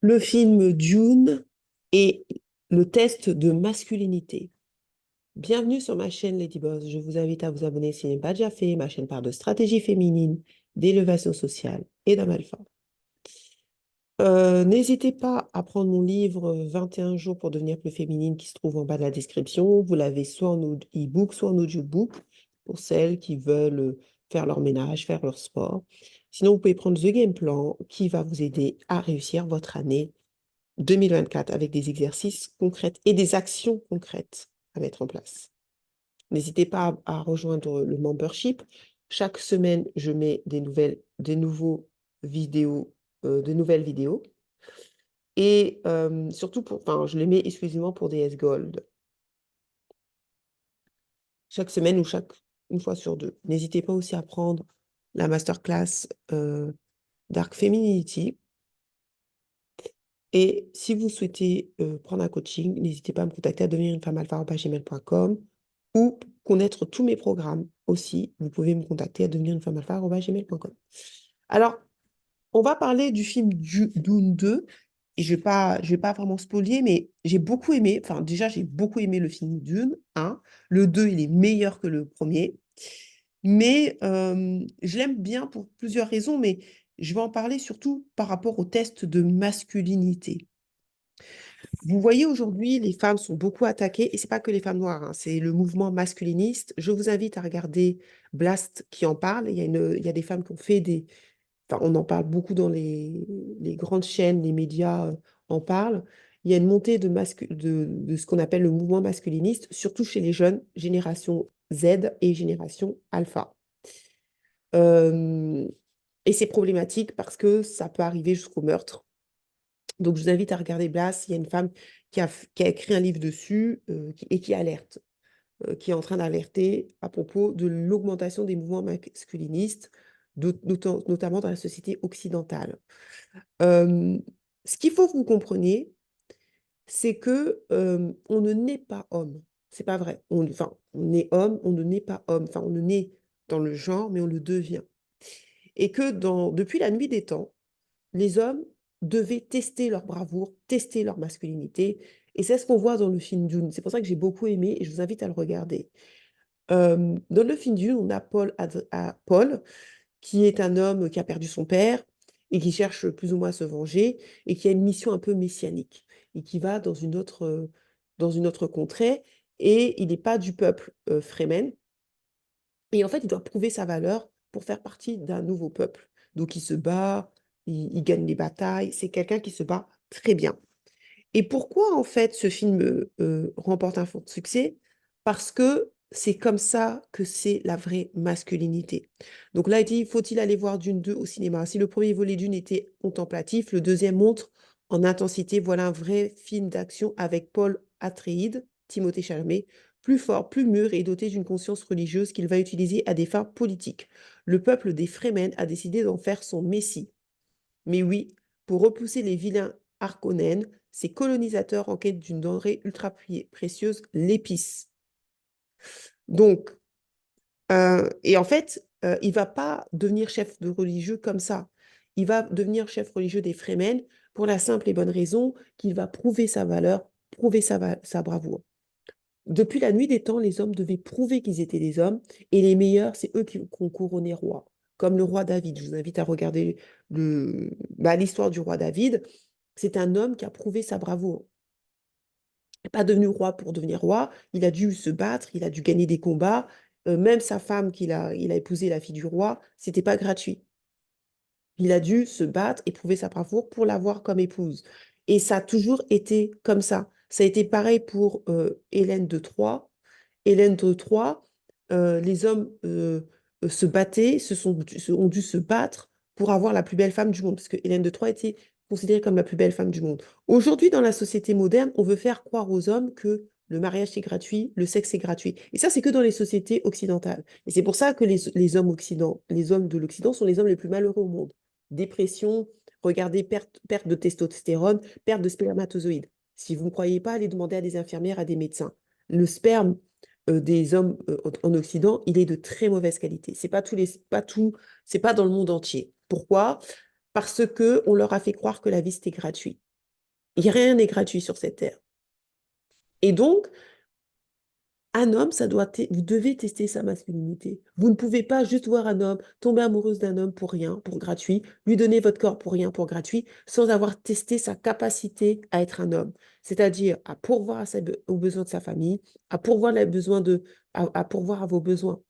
Le film Dune et le test de masculinité. Bienvenue sur ma chaîne Lady Boss. Je vous invite à vous abonner si ce n'est pas déjà fait. Ma chaîne parle de stratégie féminine, d'élévation sociale et d'homme alpha. N'hésitez pas à prendre mon livre 21 jours pour devenir plus féminine qui se trouve en bas de la description. Vous l'avez soit en e-book, soit en audiobook pour celles qui veulent faire leur ménage, faire leur sport. Sinon, vous pouvez prendre The Game Plan qui va vous aider à réussir votre année 2024 avec des exercices concrets et des actions concrètes à mettre en place. N'hésitez pas à rejoindre le membership. Chaque semaine, je mets de nouvelles vidéos. Et surtout, enfin, je les mets exclusivement pour DS Gold. Chaque semaine ou une fois sur deux. N'hésitez pas aussi à prendre la masterclass Dark Femininity. Et si vous souhaitez prendre un coaching, n'hésitez pas à me contacter à devenirunefemmealpha@gmail.com ou connaître tous mes programmes aussi. Vous pouvez me contacter à devenirunefemmealpha@gmail.com. Alors, on va parler du film Dune 2. Et je vais pas vraiment spoiler, mais j'ai beaucoup aimé. Enfin, déjà, j'ai beaucoup aimé le film Dune 1. Le 2, il est meilleur que le premier. Mais je l'aime bien pour plusieurs raisons, mais je vais en parler surtout par rapport au test de masculinité. Vous voyez aujourd'hui, les femmes sont beaucoup attaquées, et c'est pas que les femmes noires, hein, c'est le mouvement masculiniste. Je vous invite à regarder Blast qui en parle. Il y a des femmes qui ont fait des... Enfin, on en parle beaucoup dans les grandes chaînes, les médias en parlent. Il y a une montée de ce qu'on appelle le mouvement masculiniste, surtout chez les jeunes, génération Z et génération alpha. Euh, et c'est problématique parce que ça peut arriver jusqu'au meurtre. Donc, je vous invite à regarder Blas. Il y a une femme qui a écrit un livre dessus et qui alerte, qui est en train d'alerter à propos de l'augmentation des mouvements masculinistes, notamment dans la société occidentale. Euh, Ce qu'il faut que vous compreniez, c'est que on ne naît pas homme. C'est pas vrai. Enfin, on est homme, on ne naît pas homme. Enfin, on ne naît dans le genre, mais on le devient. Et que depuis la nuit des temps, les hommes devaient tester leur bravoure, tester leur masculinité. Et c'est ce qu'on voit dans le film Dune. C'est pour ça que j'ai beaucoup aimé et je vous invite à le regarder. Dans le film Dune, on a Paul, qui est un homme qui a perdu son père et qui cherche plus ou moins à se venger et qui a une mission un peu messianique et qui va dans une autre contrée et il n'est pas du peuple Fremen. Et en fait, il doit prouver sa valeur pour faire partie d'un nouveau peuple. Donc, il se bat, il gagne les batailles. C'est quelqu'un qui se bat très bien. Et pourquoi, en fait, ce film remporte un fort succès? Parce que c'est comme ça que c'est la vraie masculinité. Donc là, il dit, faut-il aller voir Dune 2 au cinéma? Si le premier volet Dune était contemplatif, le deuxième montre en intensité. Voilà un vrai film d'action avec Paul Atreides, Timothée Chalamet, plus fort, plus mûr et doté d'une conscience religieuse qu'il va utiliser à des fins politiques. Le peuple des Fremen a décidé d'en faire son messie. Mais oui, pour repousser les vilains Harkonnen, ces colonisateurs en quête d'une denrée ultra précieuse, l'épice. Donc, et en fait, il va pas devenir chef de religieux comme ça. Il va devenir chef religieux des Fremen pour la simple et bonne raison qu'il va prouver sa valeur, prouver sa bravoure. Depuis la nuit des temps, les hommes devaient prouver qu'ils étaient des hommes, et les meilleurs, c'est eux qui ont couronné roi, comme le roi David. Je vous invite à regarder l'histoire du roi David. C'est un homme qui a prouvé sa bravoure. Il n'est pas devenu roi pour devenir roi, il a dû se battre, il a dû gagner des combats. Même sa femme il a épousé, la fille du roi, c'était pas gratuit. Il a dû se battre et prouver sa bravoure pour l'avoir comme épouse. Et ça a toujours été comme ça. Ça a été pareil pour Hélène de Troie. Hélène de Troie, les hommes se battaient, ont dû se battre pour avoir la plus belle femme du monde, parce que Hélène de Troie était considérée comme la plus belle femme du monde. Aujourd'hui, dans la société moderne, on veut faire croire aux hommes que le mariage est gratuit, le sexe est gratuit. Et ça, c'est que dans les sociétés occidentales. Et c'est pour ça que les hommes de l'Occident sont les hommes les plus malheureux au monde. Dépression, regardez, perte de testostérone, perte de spermatozoïdes. Si vous ne croyez pas, allez demander à des infirmières, à des médecins. Le sperme des hommes en Occident, il est de très mauvaise qualité. C'est pas dans le monde entier. Pourquoi? Parce que on leur a fait croire que la vie c'était gratuit. Rien n'est gratuit sur cette terre. Et donc, un homme, vous devez tester sa masculinité. Vous ne pouvez pas juste voir un homme, tomber amoureuse d'un homme pour rien, pour gratuit, lui donner votre corps pour rien, pour gratuit, sans avoir testé sa capacité à être un homme. C'est-à-dire à pourvoir aux besoins de sa famille, à pourvoir, à pourvoir à vos besoins.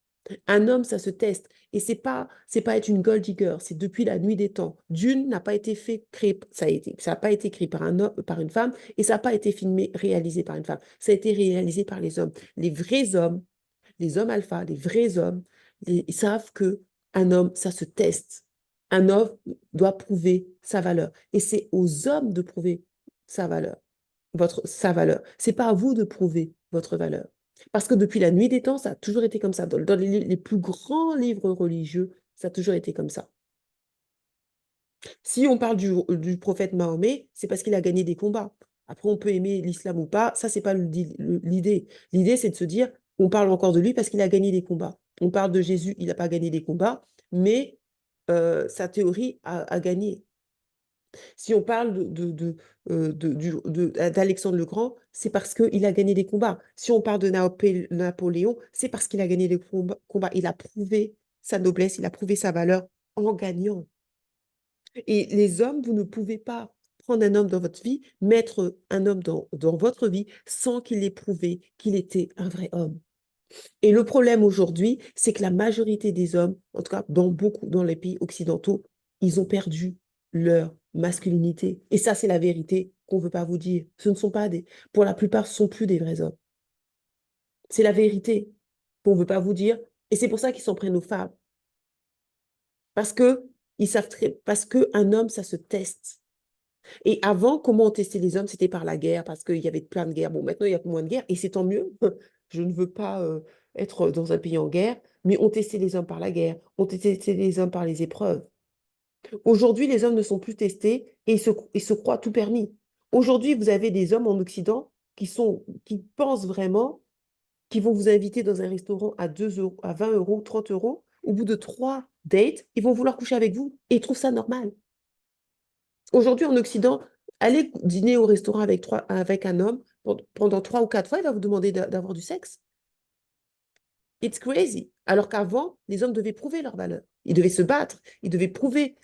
Un homme, ça se teste. Et c'est pas être une gold digger, c'est depuis la nuit des temps. Dune n'a pas été créé, ça a pas été créé par un homme, par une femme, et ça n'a pas été filmé, réalisé par une femme. Ça a été réalisé par les hommes. Les vrais hommes, les hommes alpha, les vrais hommes, ils savent que un homme, ça se teste. Un homme doit prouver sa valeur. Et c'est aux hommes de prouver sa valeur, sa valeur. C'est pas à vous de prouver votre valeur. Parce que depuis la nuit des temps, ça a toujours été comme ça. Dans les plus grands livres religieux, ça a toujours été comme ça. Si on parle du prophète Mahomet, c'est parce qu'il a gagné des combats. Après, on peut aimer l'islam ou pas, ça, c'est pas l'idée. L'idée, c'est de se dire, on parle encore de lui parce qu'il a gagné des combats. On parle de Jésus, il n'a pas gagné des combats, mais sa théorie a gagné. Si on parle d'Alexandre le Grand, c'est parce qu'il a gagné des combats. Si on parle de Napoléon, c'est parce qu'il a gagné des combats. Il a prouvé sa noblesse, il a prouvé sa valeur en gagnant. Et les hommes, vous ne pouvez pas prendre un homme dans votre vie, mettre un homme dans votre vie sans qu'il ait prouvé qu'il était un vrai homme. Et le problème aujourd'hui, c'est que la majorité des hommes, en tout cas dans les pays occidentaux, ils ont perdu leur masculinité. Et ça, c'est la vérité qu'on ne veut pas vous dire. Pour la plupart, ce ne sont plus des vrais hommes. C'est la vérité qu'on ne veut pas vous dire. Et c'est pour ça qu'ils s'en prennent aux femmes. Parce que parce qu'un homme, ça se teste. Et avant, comment on testait les hommes? C'était par la guerre, parce qu'il y avait plein de guerres. Bon, maintenant, il y a moins de guerres, et c'est tant mieux. Je ne veux pas être dans un pays en guerre, mais on testait les hommes par la guerre, on testait les hommes par les épreuves. Aujourd'hui, les hommes ne sont plus testés et ils se croient tout permis. Aujourd'hui, vous avez des hommes en Occident qui pensent vraiment qu'ils vont vous inviter dans un restaurant à 2 euros, à 20 euros, 30 euros. Au bout de 3 dates, ils vont vouloir coucher avec vous et ils trouvent ça normal. Aujourd'hui, en Occident, allez dîner au restaurant avec un homme pendant 3 ou 4 fois, il va vous demander d'avoir du sexe. It's crazy. Alors qu'avant, les hommes devaient prouver leur valeur. Ils devaient se battre. Ils devaient prouver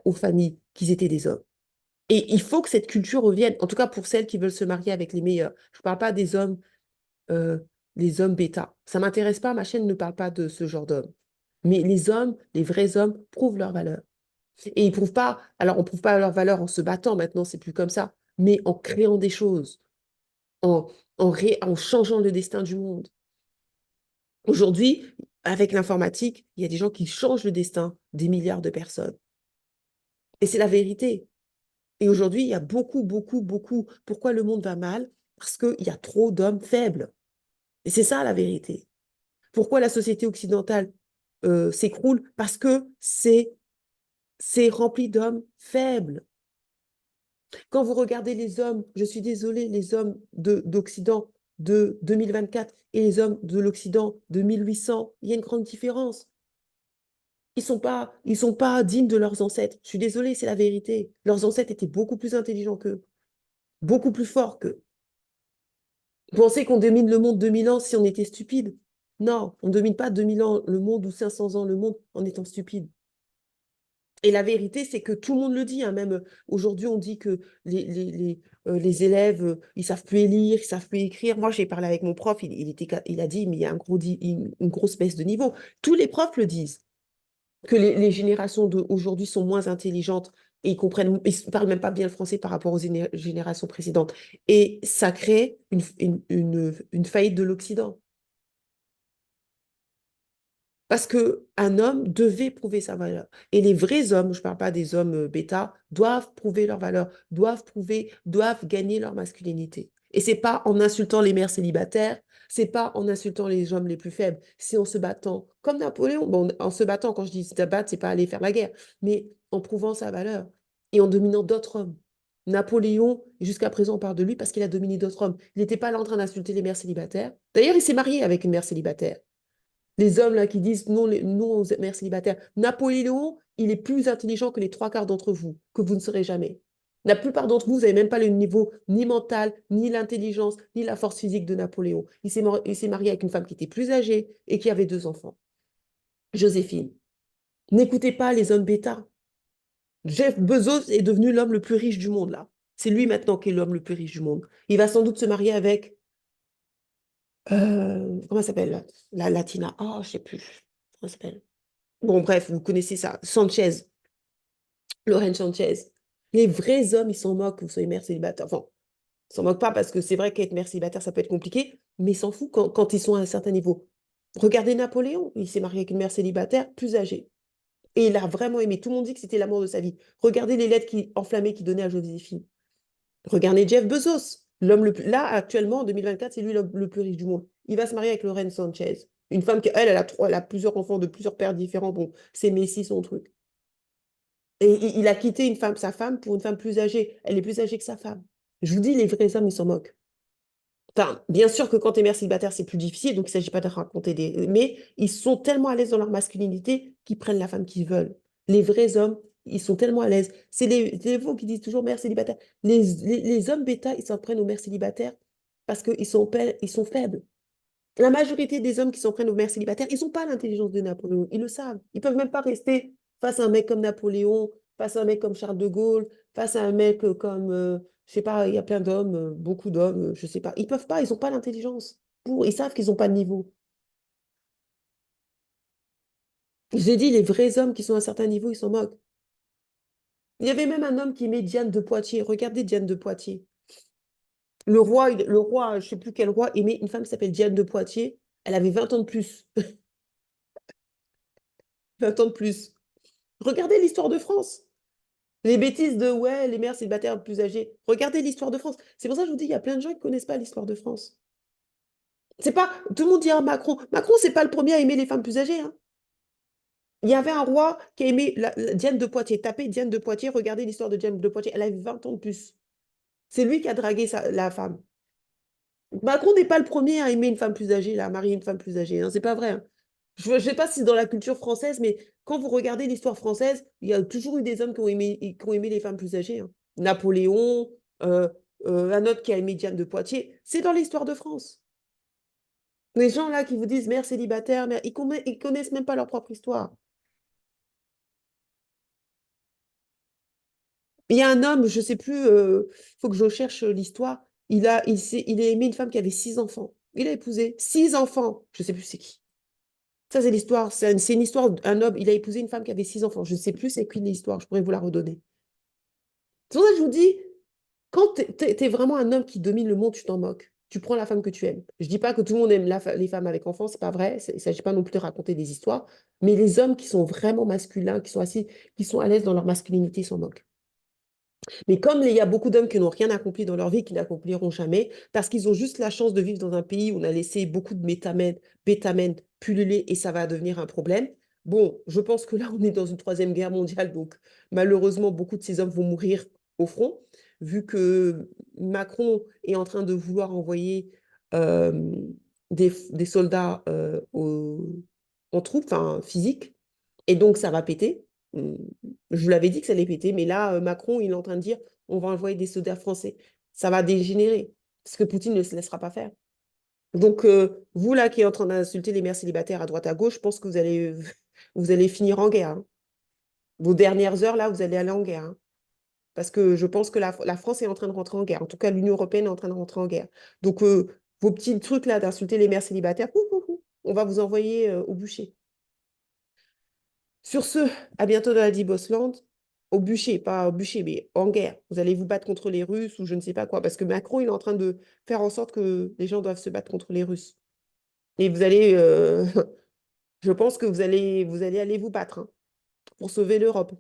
aux familles qu'ils étaient des hommes. Et il faut que cette culture revienne, en tout cas pour celles qui veulent se marier avec les meilleurs. Je ne parle pas des hommes, euh, les hommes bêta. Ça ne m'intéresse pas, ma chaîne ne parle pas de ce genre d'hommes. Mais les hommes, les vrais hommes, prouvent leur valeur. Et ils prouvent pas, alors on prouve pas leur valeur en se battant, maintenant c'est plus comme ça, mais en créant des choses, en, en changeant le destin du monde. Aujourd'hui, avec l'informatique, il y a des gens qui changent le destin des milliards de personnes. Et c'est la vérité. Et aujourd'hui, il y a beaucoup, beaucoup, beaucoup. Pourquoi le monde va mal? Parce qu'il y a trop d'hommes faibles. Et c'est ça la vérité. Pourquoi la société occidentale s'écroule? Parce que c'est rempli d'hommes faibles. Quand vous regardez les hommes, je suis désolée, les hommes d'Occident de 2024 et les hommes de l'Occident de 1800, il y a une grande différence. Ils sont pas dignes de leurs ancêtres. Je suis désolée, c'est la vérité. Leurs ancêtres étaient beaucoup plus intelligents qu'eux, beaucoup plus forts qu'eux. Vous pensez qu'on domine le monde 2000 ans si on était stupide? Non, on ne domine pas 2000 ans le monde ou 500 ans le monde en étant stupide. Et la vérité, c'est que tout le monde le dit, hein, même aujourd'hui, on dit que les élèves, ils savent plus lire, ils savent plus écrire. Moi, j'ai parlé avec mon prof, il a dit, mais il y a une grosse baisse de niveau. Tous les profs le disent, que les générations d'aujourd'hui sont moins intelligentes et ils parlent même pas bien le français par rapport aux générations précédentes. Et ça crée une faillite de l'Occident. Parce qu'un homme devait prouver sa valeur. Et les vrais hommes, je ne parle pas des hommes bêta, doivent prouver leur valeur, doivent gagner leur masculinité. Et c'est pas en insultant les mères célibataires, c'est pas en insultant les hommes les plus faibles, c'est en se battant. Comme Napoléon, bon, en se battant, quand je dis se battre, c'est pas aller faire la guerre, mais en prouvant sa valeur et en dominant d'autres hommes. Napoléon, jusqu'à présent, on parle de lui parce qu'il a dominé d'autres hommes. Il n'était pas là en train d'insulter les mères célibataires. D'ailleurs, il s'est marié avec une mère célibataire. Les hommes là qui disent non, non aux mères célibataires. Napoléon, il est plus intelligent que les 3 quarts d'entre vous, que vous ne serez jamais. La plupart d'entre vous, vous n'avez même pas le niveau ni mental, ni l'intelligence, ni la force physique de Napoléon. Il s'est marié avec une femme qui était plus âgée et qui avait 2 enfants. Joséphine. N'écoutez pas les hommes bêta. Jeff Bezos est devenu l'homme le plus riche du monde, là. C'est lui maintenant qui est l'homme le plus riche du monde. Il va sans doute se marier avec, comment elle s'appelle, la Latina. Oh, je sais plus. Comment elle s'appelle? Bon, bref, vous connaissez ça. Sanchez, Lorraine Sanchez. Les vrais hommes, ils s'en moquent que vous soyez mère célibataire. Enfin, ils s'en moquent pas parce que c'est vrai qu'être mère célibataire, ça peut être compliqué, mais ils s'en foutent quand ils sont à un certain niveau. Regardez Napoléon, il s'est marié avec une mère célibataire plus âgée. Et il a vraiment aimé. Tout le monde dit que c'était l'amour de sa vie. Regardez les lettres enflammées qu'il donnait à Joséphine. Regardez Jeff Bezos. L'homme le plus... Là, actuellement, en 2024, c'est lui l'homme le plus riche du monde. Il va se marier avec Lorraine Sanchez. Une femme qui, elle a plusieurs enfants de plusieurs pères différents. Bon, c'est Messi, son truc. Et il a quitté sa femme pour une femme plus âgée. Elle est plus âgée que sa femme. Je vous dis, les vrais hommes, ils s'en moquent. Enfin, bien sûr que quand tu es mère célibataire, c'est plus difficile, donc il ne s'agit pas de raconter des... Mais ils sont tellement à l'aise dans leur masculinité qu'ils prennent la femme qu'ils veulent. Les vrais hommes, ils sont tellement à l'aise. C'est les femmes qui disent toujours mère célibataire. Les hommes bêta, ils s'en prennent aux mères célibataires parce ils sont faibles. La majorité des hommes qui s'en prennent aux mères célibataires, ils n'ont pas l'intelligence de Napoléon. Ils le savent. Ils ne peuvent même pas rester face à un mec comme Napoléon, face à un mec comme Charles de Gaulle, face à un mec comme, je sais pas, il y a plein d'hommes, beaucoup d'hommes, je sais pas. Ils peuvent pas, ils n'ont pas l'intelligence. Ils savent qu'ils n'ont pas de niveau. J'ai dit, les vrais hommes qui sont à un certain niveau, ils s'en moquent. Il y avait même un homme qui aimait Diane de Poitiers. Regardez Diane de Poitiers. Le roi, je ne sais plus quel roi, aimait une femme qui s'appelle Diane de Poitiers. Elle avait 20 ans de plus. 20 ans de plus. Regardez l'histoire de France. Les bêtises de ouais, les mères célibataires plus âgées. Regardez l'histoire de France. C'est pour ça que je vous dis, il y a plein de gens qui ne connaissent pas l'histoire de France. C'est pas. Tout le monde dit ah, Macron. Macron, c'est pas le premier à aimer les femmes plus âgées, hein. Il y avait un roi qui a aimé Diane de Poitiers. Tapez Diane de Poitiers, regardez l'histoire de Diane de Poitiers. Elle avait 20 ans de plus. C'est lui qui a dragué la femme. Macron n'est pas le premier à aimer une femme plus âgée, là, à marier une femme plus âgée, hein. C'est pas vrai, hein. Je ne sais pas si c'est dans la culture française, mais quand vous regardez l'histoire française, il y a toujours eu des hommes qui ont aimé les femmes plus âgées, hein. Napoléon, euh, un autre qui a aimé Diane de Poitiers. C'est dans l'histoire de France. Les gens là qui vous disent mère célibataire, ils connaissent même pas leur propre histoire. Il y a un homme, je ne sais plus, faut que je cherche l'histoire. Il a aimé une femme qui avait 6 enfants. Il a épousé 6 enfants. Je ne sais plus c'est qui. Ça, c'est l'histoire. C'est une histoire d'un homme. Il a épousé une femme qui avait 6 enfants. Je ne sais plus c'est qui l'histoire. Je pourrais vous la redonner. C'est pour ça que je vous dis, quand tu es vraiment un homme qui domine le monde, tu t'en moques. Tu prends la femme que tu aimes. Je dis pas que tout le monde aime les femmes avec enfants, c'est pas vrai. Il ne s'agit pas non plus de raconter des histoires. Mais les hommes qui sont vraiment masculins, qui sont à l'aise dans leur masculinité, ils s'en moquent. Mais comme il y a beaucoup d'hommes qui n'ont rien accompli dans leur vie, qui n'accompliront jamais, parce qu'ils ont juste la chance de vivre dans un pays où on a laissé beaucoup de bétamènes pulluler et ça va devenir un problème. Bon, je pense que là, on est dans une troisième guerre mondiale, donc malheureusement, beaucoup de ces hommes vont mourir au front, vu que Macron est en train de vouloir envoyer euh, des soldats en troupes, enfin physiques, et donc ça va péter. Je vous l'avais dit que ça allait péter, mais là, Macron, il est en train de dire on va envoyer des soldats français. Ça va dégénérer, parce que Poutine ne se laissera pas faire. Donc, vous là qui êtes en train d'insulter les mères célibataires à droite à gauche, je pense que vous allez finir en guerre, hein. Vos dernières heures, là, vous allez aller en guerre, hein. Parce que je pense que la France est en train de rentrer en guerre. En tout cas, l'Union européenne est en train de rentrer en guerre. Donc, vos petits trucs là d'insulter les mères célibataires, on va vous envoyer au bûcher. Sur ce, à bientôt dans la Bosland, au bûcher, pas au bûcher, mais en guerre. Vous allez vous battre contre les Russes ou je ne sais pas quoi, parce que Macron, il est en train de faire en sorte que les gens doivent se battre contre les Russes. Et vous allez, je pense que vous allez aller vous battre, hein, pour sauver l'Europe.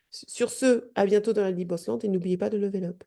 Sur ce, à bientôt dans la Bosland et n'oubliez pas de lever up.